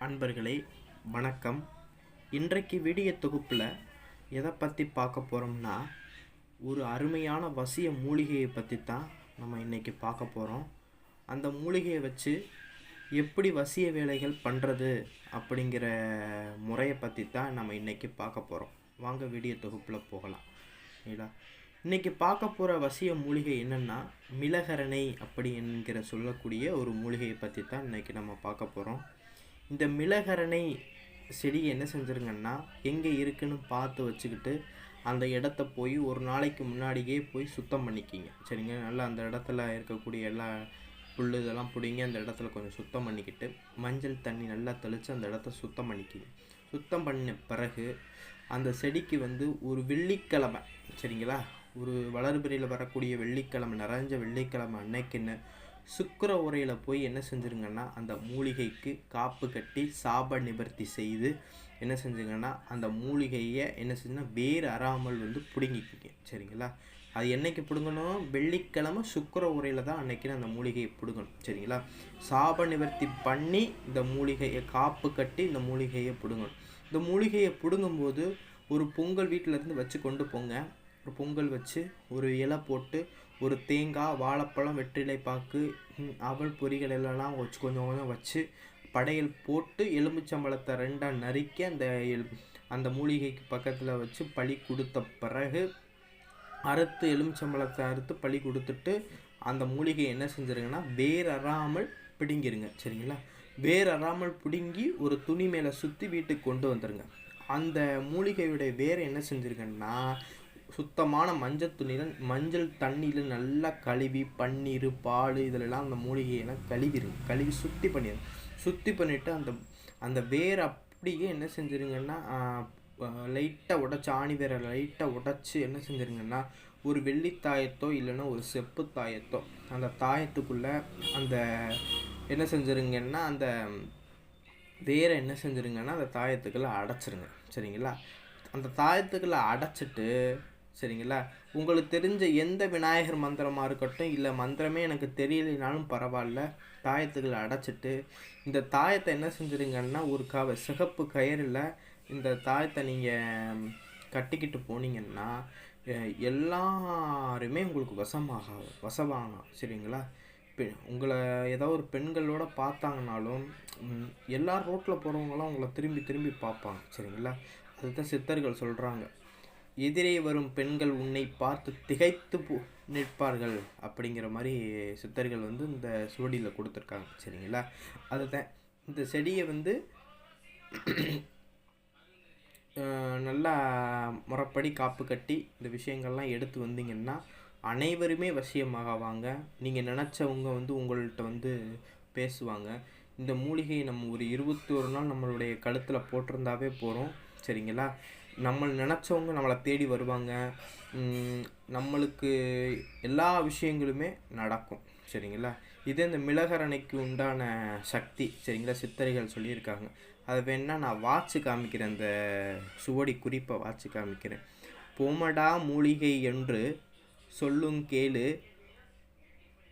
அன்பர்களே வணக்கம். இன்றைக்கு வீடியோ தொகுப்பில் எதை பற்றி பார்க்க போகிறோம்னா, ஒரு அருமையான வசிய மூலிகையை பற்றி தான் நம்ம இன்றைக்கி பார்க்க போகிறோம். அந்த மூலிகையை வச்சு எப்படி வசிய வேலைகள் பண்ணுறது அப்படிங்கிற முறையை பற்றி தான் நம்ம இன்றைக்கி பார்க்க போகிறோம். வாங்க வீடியோ தொகுப்பில் போகலாம். சரிங்களா? இன்றைக்கி பார்க்க போகிற வசிய மூலிகை என்னென்னா, மிளகரணை அப்படி என்கிற சொல்லக்கூடிய ஒரு மூலிகையை பற்றி தான் இன்றைக்கி நம்ம பார்க்க போகிறோம். இந்த மிளகரணை செடி என்ன செஞ்சுருங்கன்னா, எங்கே இருக்குன்னு பார்த்து வச்சுக்கிட்டு அந்த இடத்த போய் ஒரு நாளைக்கு முன்னாடியே போய் சுத்தம் பண்ணிக்கிங்க. சரிங்க, நல்லா அந்த இடத்துல இருக்கக்கூடிய எல்லா புல் இதெல்லாம் பிடிங்கி அந்த இடத்துல கொஞ்சம் சுத்தம் பண்ணிக்கிட்டு மஞ்சள் தண்ணி நல்லா தெளித்து அந்த இடத்த சுத்தம் பண்ணிக்கிங்க. சுத்தம் பண்ண பிறகு அந்த செடிக்கு ஒரு வெள்ளிக்கிழமை, சரிங்களா, ஒரு வளர்பிறையில் வரக்கூடிய வெள்ளிக்கிழமை, நிறைஞ்ச வெள்ளிக்கிழமை அன்னைக்குன்னு சுக்கிர உரையில் போய் என்ன செஞ்சுருங்கன்னா, அந்த மூலிகைக்கு காப்பு கட்டி சாப நிவர்த்தி செய்து என்ன செஞ்சுங்கன்னா, அந்த மூலிகையை என்ன செஞ்சுன்னா வேறு அறாமல் பிடுங்கிக்கிங்க. சரிங்களா, அது என்றைக்கு பிடுங்கணும்? வெள்ளிக்கிழமை சுக்கிர உரையில் தான் அன்னைக்கு அந்த மூலிகையை பிடுங்கணும். சரிங்களா, சாப நிவர்த்தி பண்ணி இந்த மூலிகையை காப்பு கட்டி இந்த மூலிகையை பிடுங்கணும். இந்த மூலிகையை பிடுங்கும்போது ஒரு பொங்கல் வீட்டிலேருந்து வச்சு கொண்டு போங்க. ஒரு பொங்கல் வச்சு ஒரு இலை போட்டு ஒரு தேங்காய், வாழைப்பழம், வெற்றிலை பாக்கு, அவல் பொரிகள் எல்லாம் வச்சு கொஞ்சம் கொஞ்சம் வச்சு படையல் போட்டு எலுமிச்சம்பழத்தை ரெண்டாக நறுக்கி அந்த மூலிகைக்கு பக்கத்தில் வச்சு பலி கொடுத்த பிறகு எலுமிச்சம்பழத்தை அறுத்து பலி கொடுத்துட்டு அந்த மூலிகை என்ன செஞ்சுருங்கன்னா வேர் அறாமல் பிடுங்கிருங்க. சரிங்களா, வேர் அறாமல் பிடுங்கி ஒரு துணி மேலே சுற்றி வீட்டுக்கு கொண்டு வந்துடுங்க. அந்த மூலிகையுடைய வேரை என்ன செஞ்சுருங்கன்னா, சுத்தமான மஞ்சள் துணியில் மஞ்சள் தண்ணியில் நல்லா கழுவி பன்னீர், பால் இதிலெல்லாம் அந்த மூலிகையெல்லாம் கழுவி சுத்தி பண்ணிவிட்டு அந்த வேரை அப்படியே என்ன செஞ்சுருங்கன்னா, லைட்டாக உடச்சி ஆணி வேரை லைட்டாக உடச்சி என்ன செஞ்சுருங்கன்னா, ஒரு வெள்ளி தாயத்தோ இல்லைன்னா ஒரு செப்பு தாயத்தோ அந்த தாயத்துக்குள்ளே அந்த என்ன செஞ்சுருங்கன்னா, அந்த வேரை என்ன செஞ்சுருங்கன்னா அந்த தாயத்துக்குள்ளே அடைச்சிருங்க. சரிங்களா, அந்த தாயத்துக்குள்ளே அடைச்சிட்டு, சரிங்களா, உங்களுக்கு தெரிஞ்ச எந்த விநாயகர் மந்திரமாக இருக்கட்டும், இல்லை மந்திரமே எனக்கு தெரியலைனாலும் பரவாயில்ல, தாயத்துக்குள்ளே அடைச்சிட்டு இந்த தாயத்தை என்ன செஞ்சுருங்கன்னா, ஒரு சிகப்பு கயிறில் இந்த தாயத்தை நீங்கள் கட்டிக்கிட்டு போனீங்கன்னா எல்லாருமே உங்களுக்கு வசமாகும். சரிங்களா, உங்களை ஏதோ ஒரு பெண்களோட பார்த்தாங்கனாலும் எல்லா ரோட்டில் போகிறவங்களாம் உங்களை திரும்பி பார்ப்பாங்க. சரிங்களா, அதுதான் சித்தர்கள் சொல்கிறாங்க, எதிரே வரும் பெண்கள் உன்னை பார்த்து திகைத்து நிற்பார்கள் அப்படிங்கிற மாதிரி சித்தர்கள் இந்த சுவடியில் கொடுத்துருக்காங்க. சரிங்களா, அதுதான் இந்த செடியை நல்லா முறைப்படி காப்பு கட்டி இந்த விஷயங்கள்லாம் எடுத்து வந்தீங்கன்னா அனைவருமே வசியமாகவாங்க. நீங்கள் நினச்சவங்க உங்கள்கிட்ட பேசுவாங்க. இந்த மூலிகையை நம்ம ஒரு 21 நாள் நம்மளுடைய கழுத்தில் போட்டிருந்தாவே போகிறோம். சரிங்களா, நம்ம நினச்சவங்க நம்மளை தேடி வருவாங்க. நம்மளுக்கு எல்லா விஷயங்களுமே நடக்கும். சரிங்களா, இதே இந்த மிளகரணைக்கு உண்டான சக்தி. சரிங்களா, சித்தர்கள் சொல்லியிருக்காங்க. அதை வேணால் நான் வாட்சி காமிக்கிறேன், அந்த சுவடி குறிப்பை வாட்சி காமிக்கிறேன். பொமடா மூலிகை என்று சொல்லுங்கேளு,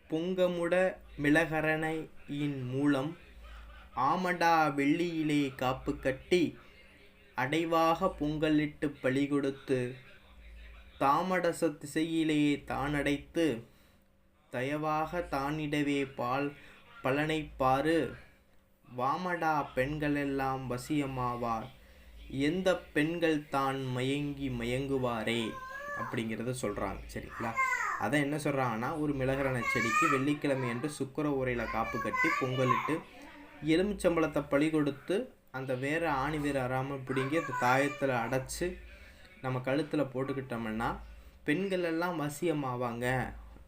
பொங்கமுட மிளகரணையின் மூலம் ஆமடா வெள்ளியிலே காப்பு கட்டி அடைவாக பொங்கலிட்டு பலி கொடுத்து தாமடச திசையிலேயே தானடைத்து தயவாக தானிடவே பலனை பாரு, வாமடா பெண்களெல்லாம் வசியமாவார், எந்த பெண்கள் தான் மயங்குவாரே அப்படிங்கிறத சொல்கிறாங்க. சரிங்களா, அதை என்ன சொல்கிறாங்கன்னா, ஒரு மிளகரணை செடிக்கு வெள்ளிக்கிழமை என்று சுக்கிர உரையில் காப்பு கட்டி பொங்கலிட்டு எலுமிச்சம்பழத்தை பலி கொடுத்து அந்த வேரை ஆணி வேறு அறாமல் பிடிங்கி அந்த தாயத்தில் அடைச்சி நம்ம கழுத்தில் போட்டுக்கிட்டோம்னா பெண்கள் எல்லாம் வசியமாவாங்க,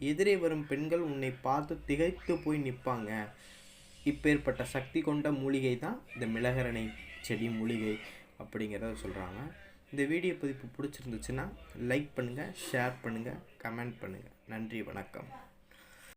எதிரே வரும் பெண்கள் உன்னை பார்த்து திகைத்து போய் நிற்பாங்க. இப்பேற்பட்ட சக்தி கொண்ட மூலிகை தான் இந்த மிளகரணை செடி மூலிகை அப்படிங்கிறத சொல்கிறாங்க. இந்த வீடியோ பதிப்பு பிடிச்சிருந்துச்சுன்னா லைக் பண்ணுங்கள், ஷேர் பண்ணுங்கள், கமெண்ட் பண்ணுங்கள். நன்றி, வணக்கம்.